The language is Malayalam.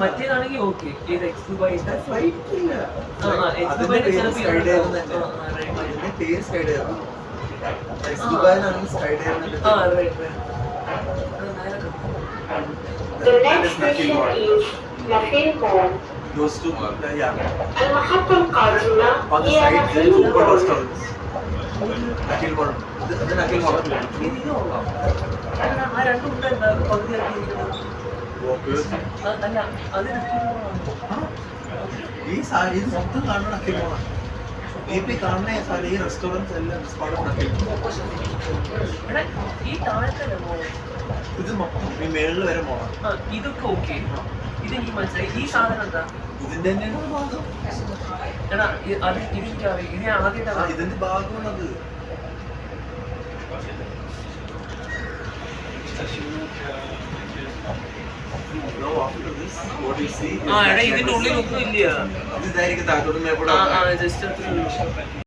മറ്റേതാണെങ്കിൽ okay The next station is Nafil Mall. Those two, yeah. المحطة القادمة On the هي side, there is نفيل open مول. restaurants. Nakil Mall. The Nakil Mall. ആ രണ്ടും ഉണ്ടായിരുന്നു പകുതിയാക്കിയിരിക്കുന്നത്. അല്ല അത് ഈ സാരി ഇത് മൊത്തം കാണുന്ന നക്കിൽ മോളാണ്. ഈ കാണുന്ന സാരി ഈ റെസ്റ്റോറൻറ്റ്സ് എല്ലാം നക്കിൽ. എടാ ഈ താഴത്തെ ഇത് മൊത്തം ഈ മേളിൽ വരെ മോളാണ്. ഇതൊക്കെ ഓക്കെ. ഇത് എനിക്ക് മനസ്സിലായി. ഈ സാധനം എന്താ ഇതിന്റെ തന്നെയാണ് ഭാഗം. എടാ അത് ഇതെനിക്കറിയാം. ഇത് ആദ്യമായിട്ടാണ് ഇതിന്റെ ഭാഗമാണത്. ഇതിന്റെ ഉള്ളിൽ ഒന്നും ഇല്ല. ഇതായിരിക്കും താഴത്തോട്ട് മേപ്പോട്ട് ജസ്റ്റ്